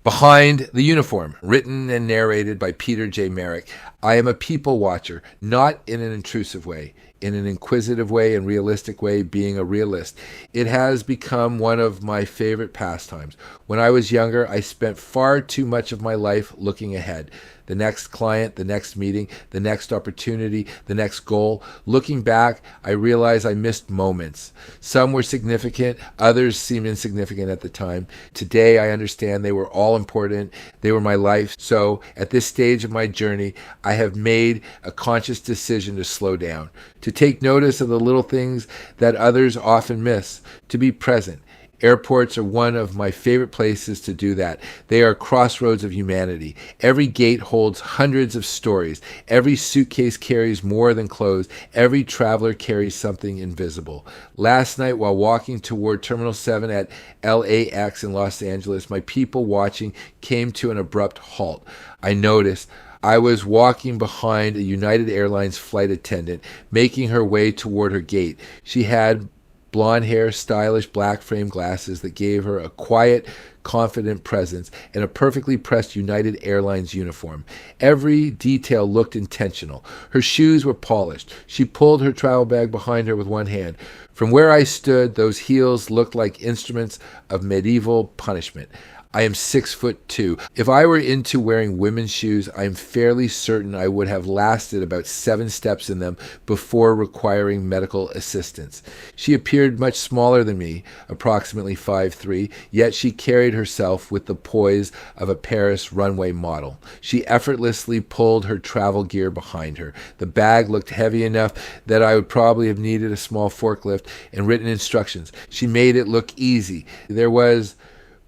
Behind the Uniform, written and narrated by Peter J. Merrick. I am a people watcher, not in an intrusive way, in an inquisitive way and realistic way, being a realist. It has become one of my favorite pastimes. When I was younger, I spent far too much of my life looking ahead. The next client, the next meeting, the next opportunity, the next goal. Looking back, I realize I missed moments. Some were significant, others seemed insignificant at the time. Today, I understand they were all important. They were my life. So, at this stage of my journey, I have made a conscious decision to slow down, to take notice of the little things that others often miss, to be present. Airports are one of my favorite places to do that. They are crossroads of humanity. Every gate holds hundreds of stories. Every suitcase carries more than clothes. Every traveler carries something invisible. Last night, while walking toward Terminal 7 at LAX in Los Angeles, my people watching came to an abrupt halt. I noticed I was walking behind a United Airlines flight attendant, making her way toward her gate. She had blonde hair, stylish black frame glasses that gave her a quiet, confident presence, and a perfectly pressed United Airlines uniform. Every detail looked intentional. Her shoes were polished. She pulled her travel bag behind her with one hand. From where I stood, those heels looked like instruments of medieval punishment. I am 6'2". If I were into wearing women's shoes, I am fairly certain I would have lasted about 7 steps in them before requiring medical assistance. She appeared much smaller than me, approximately 5'3", yet she carried herself with the poise of a Paris runway model. She effortlessly pulled her travel gear behind her. The bag looked heavy enough that I would probably have needed a small forklift and written instructions. She made it look easy. There was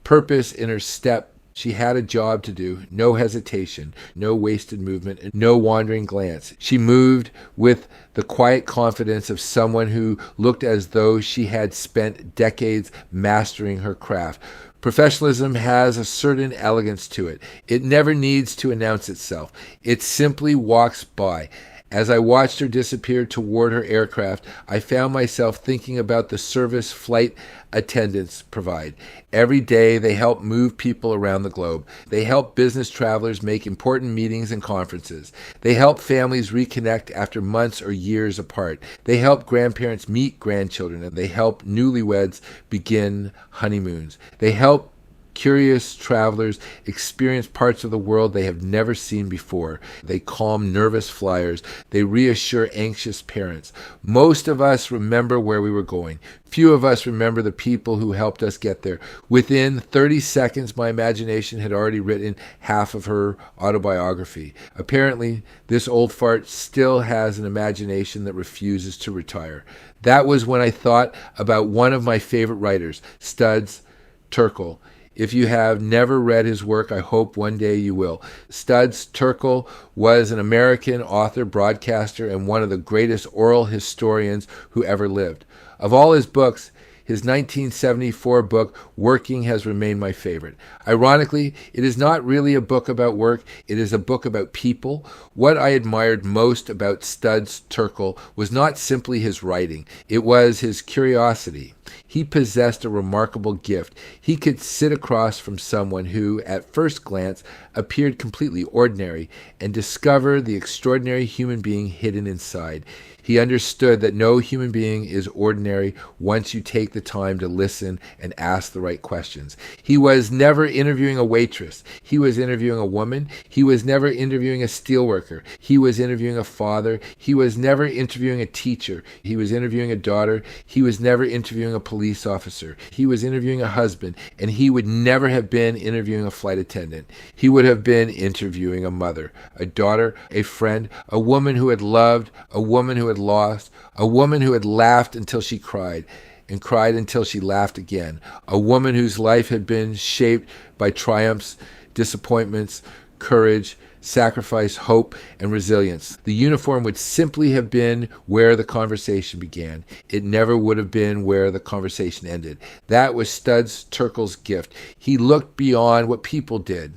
purpose in her step. She had a job to do, no hesitation, no wasted movement, and no wandering glance. She moved with the quiet confidence of someone who looked as though she had spent decades mastering her craft. Professionalism has a certain elegance to it. It never needs to announce itself. It simply walks by. As I watched her disappear toward her aircraft, I found myself thinking about the service flight attendants provide. Every day, they help move people around the globe. They help business travelers make important meetings and conferences. They help families reconnect after months or years apart. They help grandparents meet grandchildren, and they help newlyweds begin honeymoons. They help curious travelers experience parts of the world they have never seen before. They calm nervous flyers. They reassure anxious parents. Most of us remember where we were going. Few of us remember the people who helped us get there. Within 30 seconds, my imagination had already written half of her autobiography. Apparently, this old fart still has an imagination that refuses to retire. That was when I thought about one of my favorite writers, Studs Terkel. If you have never read his work, I hope one day you will. Studs Terkel was an American author, broadcaster, and one of the greatest oral historians who ever lived. Of all his books, his 1974 book, Working, has remained my favorite. Ironically, it is not really a book about work. It is a book about people. What I admired most about Studs Terkel was not simply his writing. It was his curiosity. He possessed a remarkable gift. He could sit across from someone who, at first glance, appeared completely ordinary and discover the extraordinary human being hidden inside. He understood that no human being is ordinary once you take the time to listen and ask the right questions. He was never interviewing a waitress. He was interviewing a woman. He was never interviewing a steelworker. He was interviewing a father. He was never interviewing a teacher. He was interviewing a daughter. He was never interviewing a police officer. He was interviewing a husband, and he would never have been interviewing a flight attendant. He would have been interviewing a mother, a daughter, a friend, a woman who had loved, a woman who had lost, a woman who had laughed until she cried, and cried until she laughed again, a woman whose life had been shaped by triumphs, disappointments, courage, sacrifice, hope, and resilience. The uniform would simply have been where the conversation began. It never would have been where the conversation ended. That was Studs Terkel's gift. He looked beyond what people did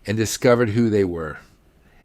and discovered who they were.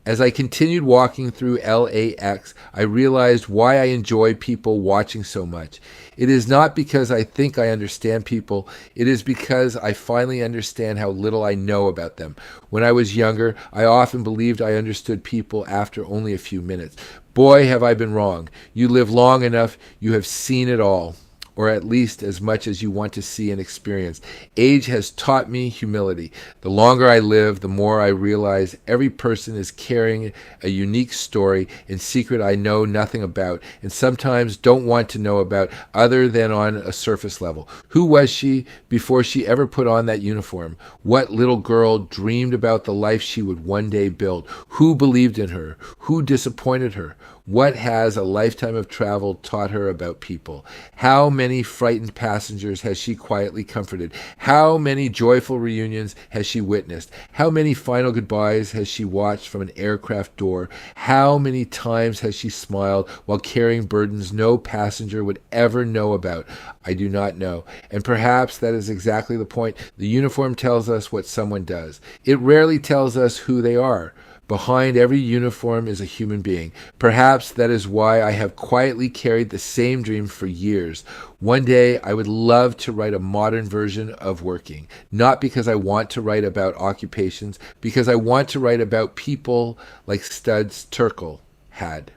As I continued walking through LAX, I realized why I enjoy people watching so much. It is not because I think I understand people. It is because I finally understand how little I know about them. When I was younger, I often believed I understood people after only a few minutes. Boy, have I been wrong. You live long enough, you have seen it all, or at least as much as you want to see and experience. Age has taught me humility. The longer I live, the more I realize every person is carrying a unique story in secret I know nothing about, and sometimes don't want to know about other than on a surface level. Who was she before she ever put on that uniform? What little girl dreamed about the life she would one day build? Who believed in her? Who disappointed her? What has a lifetime of travel taught her about people? How many frightened passengers has she quietly comforted? How many joyful reunions has she witnessed? How many final goodbyes has she watched from an aircraft door? How many times has she smiled while carrying burdens no passenger would ever know about? I do not know. And perhaps that is exactly the point. The uniform tells us what someone does. It rarely tells us who they are. Behind every uniform is a human being. Perhaps that is why I have quietly carried the same dream for years. One day I would love to write a modern version of working, not because I want to write about occupations, because I want to write about people like Studs Terkel had.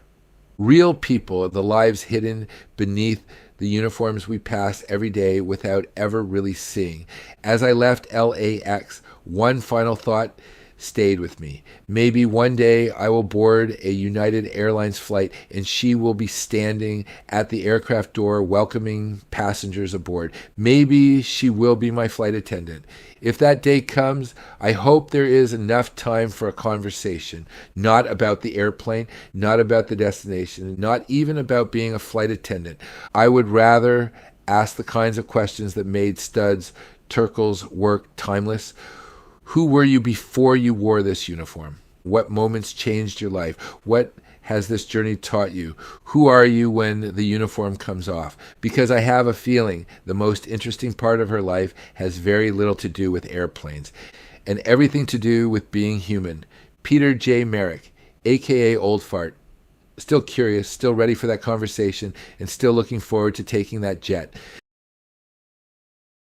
Real people, the lives hidden beneath the uniforms we pass every day without ever really seeing. As I left LAX, one final thought stayed with me. Maybe one day I will board a United Airlines flight and she will be standing at the aircraft door welcoming passengers aboard. Maybe she will be my flight attendant. If that day comes, I hope there is enough time for a conversation, not about the airplane, not about the destination, not even about being a flight attendant. I would rather ask the kinds of questions that made Studs Terkel's work timeless. Who were you before you wore this uniform? What moments changed your life? What has this journey taught you? Who are you when the uniform comes off? Because I have a feeling the most interesting part of her life has very little to do with airplanes and everything to do with being human. Peter J. Merrick, A.K.A. Old Fart. Still curious, still ready for that conversation, and still looking forward to taking that jet.